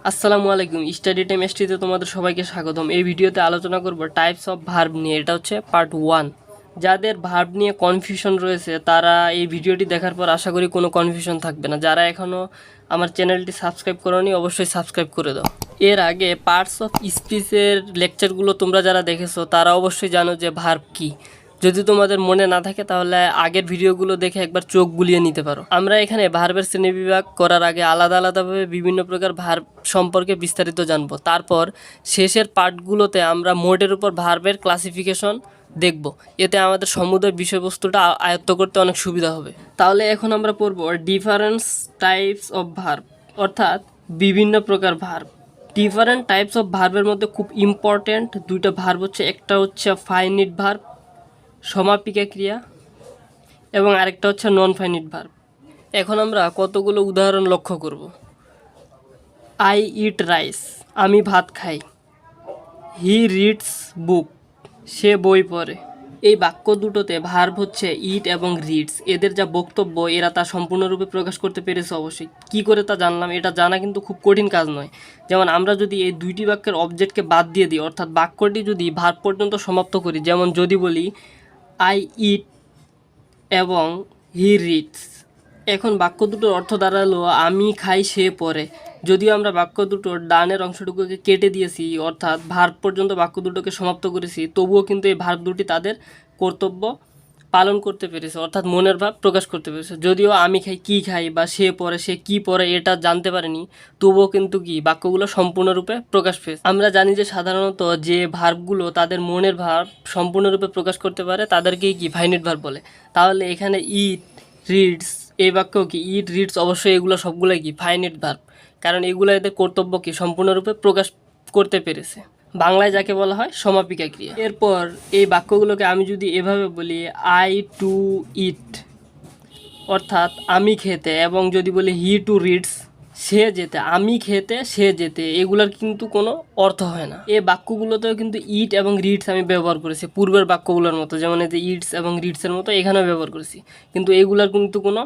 আসসালামু আলাইকুম, study time এসটিতে তোমাদের সবাইকে স্বাগতম। এই ভিডিওতে আলোচনা করব টাইপস অফ ভার্ব নিয়ে। এটা হচ্ছে পার্ট 1। যাদের ভার্ব নিয়ে কনফিউশন রয়েছে তারা এই ভিডিওটি দেখার পর আশা করি কোনো কনফিউশন থাকবে না। যারা এখনও আমার চ্যানেলটি সাবস্ক্রাইব করোনি অবশ্যই সাবস্ক্রাইব করে দাও। এর আগে পার্টস অফ স্পিচের লেকচারগুলো তোমরা যারা দেখেছো তারা অবশ্যই জানো যে ভার্ব কী। যদি তোমাদের মনে না থাকে তাহলে আগের ভিডিওগুলো দেখে একবার চোখ বুলিয়ে নিতে পারো। আমরা এখানে ভার্বের শ্রেণীবিভাগ করার আগে আলাদা আলাদাভাবে বিভিন্ন প্রকার ভার্ব সম্পর্কে বিস্তারিত জানবো। তারপর শেষের পার্টগুলোতে আমরা মোডের উপর ভার্বের ক্লাসিফিকেশন দেখব। এতে আমাদের সমুদয় বিষয়বস্তুটা আয়ত্ত করতে অনেক সুবিধা হবে। তাহলে এখন আমরা পড়ব ডিফারেন্স টাইপস অফ ভার্ব, অর্থাৎ বিভিন্ন প্রকার ভার্ব। ডিফারেন্ট টাইপস অফ ভার্বের মধ্যে খুব ইম্পর্ট্যান্ট দুইটা ভার্ব হচ্ছে, একটা হচ্ছে ফাইনিট ভার্ব সমাপিকা ক্রিয়া এবং আরেকটা হচ্ছে নন ফাইনিট ভার্ব। এখন আমরা কতগুলো উদাহরণ লক্ষ্য করব। আই ইট রাইস, আমি ভাত খাই। হি রিডস বুক, সে বই পড়ে। এই বাক্য দুটোতে ভার্ব হচ্ছে ইট এবং রিডস। এদের যা বক্তব্য এরা তা সম্পূর্ণরূপে প্রকাশ করতে পেরেছে। অবশ্যই কী করে তা জানলাম, এটা জানা কিন্তু খুব কঠিন কাজ নয়। যেমন আমরা যদি এই দুইটি বাক্যের অবজেক্টকে বাদ দিয়ে দিই, অর্থাৎ বাক্যটি যদি ভার্ব পর্যন্ত সমাপ্ত করি, যেমন যদি বলি আই ইট এবং হি রিডস, এখন বাক্য দুটোর অর্থ দাঁড়ালো আমি খাই সে পড়ে। যদিও আমরা বাক্য দুটোর ডানের অংশটুকুকে কেটে দিয়েছি, অর্থাৎ ভার্ব পর্যন্ত বাক্য দুটোকে সমাপ্ত করেছি, তবুও কিন্তু এই ভার্ব দুটি তাদের কর্তব্য পালন করতে পেরেছে, অর্থাৎ মনের ভাব প্রকাশ করতে পেরেছে। যদিও আমি খাই কী খাই বা সে পড়ে সে কী পড়ে এটা জানতে পারেনি, তবুও কিন্তু কি বাক্যগুলো সম্পূর্ণরূপে প্রকাশ পেয়েছে। আমরা জানি যে সাধারণত যে ভার্বগুলো তাদের মনের ভাব সম্পূর্ণরূপে প্রকাশ করতে পারে তাদেরকেই কি ফাইনিট ভার্ব বলে। তাহলে এখানে ইট রিডস এই বাক্য কি ইট রিডস, অবশ্যই এগুলো সবগুলোই কি ফাইনিট ভার্ব, কারণ এগুলো এদের কর্তব্য কি সম্পূর্ণরূপে প্রকাশ করতে পেরেছে। বাংলায় যাকে বলা হয় সমাপিকা ক্রিয়া। এরপর এই বাক্যগুলোকে আমি যদি এভাবে বলি আই টু ইট, অর্থাৎ আমি খেতে, এবং যদি বলি হি টু রিডস, সে যেতে। আমি খেতে সে যেতে, এগুলোর কিন্তু কোনো অর্থ হয় না। এই বাক্যগুলোতেও কিন্তু ইট এবং রিডস আমি ব্যবহার করেছি পূর্বের বাক্যগুলোর মতো, যেমন এই যে ইটস এবং রিডসের মতো এখানেও ব্যবহার করেছি, কিন্তু এগুলোর কিন্তু কোনো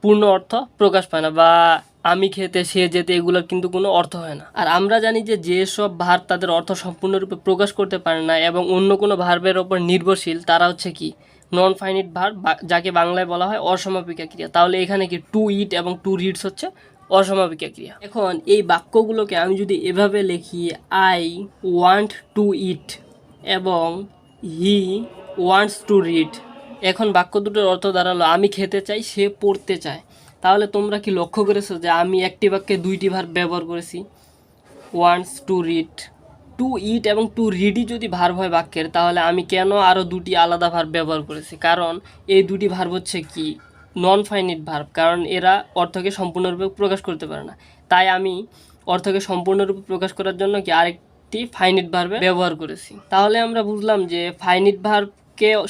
পূর্ণ অর্থ প্রকাশ পায় না। বা আমি খেতে সে যেতে এগুলোর কিন্তু কোনো অর্থ হয় না। আর আমরা জানি যে যেসব ভার্ব তাদের অর্থ সম্পূর্ণরূপে প্রকাশ করতে পারে না এবং অন্য কোনো ভার্বের ওপর নির্ভরশীল তারা হচ্ছে কি নন ফাইনিট ভার্ব, যাকে বাংলায় বলা হয় অসমাপিকা ক্রিয়া। তাহলে এখানে কি টু ইট এবং টু রিডস হচ্ছে অসমাপিকা ক্রিয়া। এখন এই বাক্যগুলোকে আমি যদি এভাবে লিখি আই ওয়ান্ট টু ইট এবং হি ওয়ান্টস টু রিড, এখন বাক্য দুটোর অর্থ দাঁড়ালো আমি খেতে চাই সে পড়তে চায়। তাহলে তোমরা কি লক্ষ্য করেছো যে আমি একটি বাক্যে দুইটি ভার্ব ব্যবহার করেছি, ওয়ান্টস টু রিড। টু ইট এবং টু রিডই যদি ভার্ব হয় বাক্যের, তাহলে আমি কেন আরও দুটি আলাদা ভার্ব ব্যবহার করেছি? কারণ এই দুটি ভার্ব হচ্ছে কি নন ফাইনিট ভার্ব, কারণ এরা অর্থকে সম্পূর্ণরূপে প্রকাশ করতে পারে না। তাই আমি অর্থকে সম্পূর্ণরূপে প্রকাশ করার জন্য কি আরেকটি ফাইনিট ভার্বে ব্যবহার করেছি। তাহলে আমরা বুঝলাম যে ফাইনিট ভার্বকে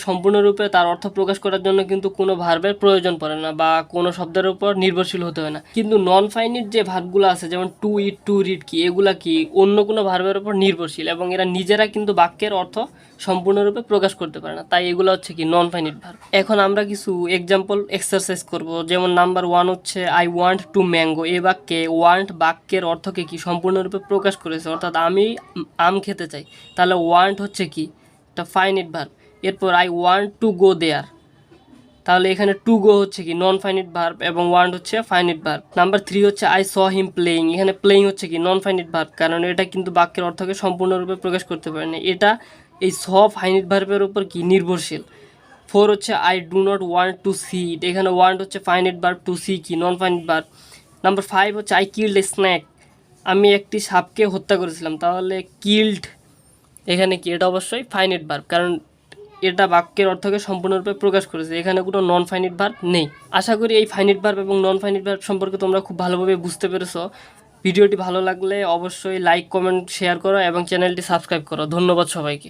সম্পূর্ণরূপে তার অর্থ প্রকাশ করার জন্য কিন্তু কোনো ভার্বের প্রয়োজন পড়ে না বা কোনো শব্দের উপর নির্ভরশীল হতে হয় না। কিন্তু নন ফাইনিট যে ভার্বগুলো আছে যেমন টু ইট টু রিড কি এগুলা কি অন্য কোনো ভার্বের উপর নির্ভরশীল এবং এরা নিজেরা কিন্তু বাক্যের অর্থ সম্পূর্ণরূপে প্রকাশ করতে পারে না, তাই এগুলো হচ্ছে কি নন ফাইনিট ভার্ব। এখন আমরা কিছু এক্সাম্পল এক্সারসাইজ করব। যেমন নাম্বার 1 হচ্ছে আই ওয়ান্ট টু ম্যাঙ্গো। এই বাক্যে ওয়ান্ট বাক্যের অর্থকে কি সম্পূর্ণরূপে প্রকাশ করেছে, অর্থাৎ আমি আম খেতে চাই। তাহলে ওয়ান্ট হচ্ছে কি একটা ফাইনিট ভার্ব। এরপর আই ওয়ান্ট টু গো দেয়ার, তাহলে এখানে টু গো হচ্ছে কি নন ফাইনিট ভার্ব এবং ওয়ান্ট হচ্ছে ফাইনিট ভার্ব। নাম্বার 3 হচ্ছে আই স হিম প্লেইং। এখানে প্লেইং হচ্ছে কি নন ফাইনিট ভার্ব, কারণ এটা কিন্তু বাক্যের অর্থকে সম্পূর্ণরূপে প্রকাশ করতে পারে না, এটা এই স ফাইনিট ভার্বের উপর কি নির্ভরশীল। 4 হচ্ছে I do not want to see it. এখানে ওয়ান্ট হচ্ছে ফাইনিট ভার্ব, টু সি কি নন ফাইনিট ভার্ব। নাম্বার 5 হচ্ছে আই কিল্ড এ স্ন্যাক। আমি একটি সাপকে হত্যা করেছিলাম। তাহলে কিল্ড এখানে কি এটা অবশ্যই ফাইনিট ভার্ব, কারণ এটা বাক্যের অর্থকে সম্পূর্ণরূপে প্রকাশ করেছে, এখানে কোনো নন ফাইনিট ভার্ব নেই। আশা করি এই ফাইনিট ভার্ব এবং নন ফাইনিট ভার্ব সম্পর্কে তোমরা খুব ভালোভাবে বুঝতে পেরেছো। ভিডিওটি ভালো লাগলে অবশ্যই লাইক কমেন্ট শেয়ার করো এবং চ্যানেলটি সাবস্ক্রাইব করো। ধন্যবাদ সবাইকে।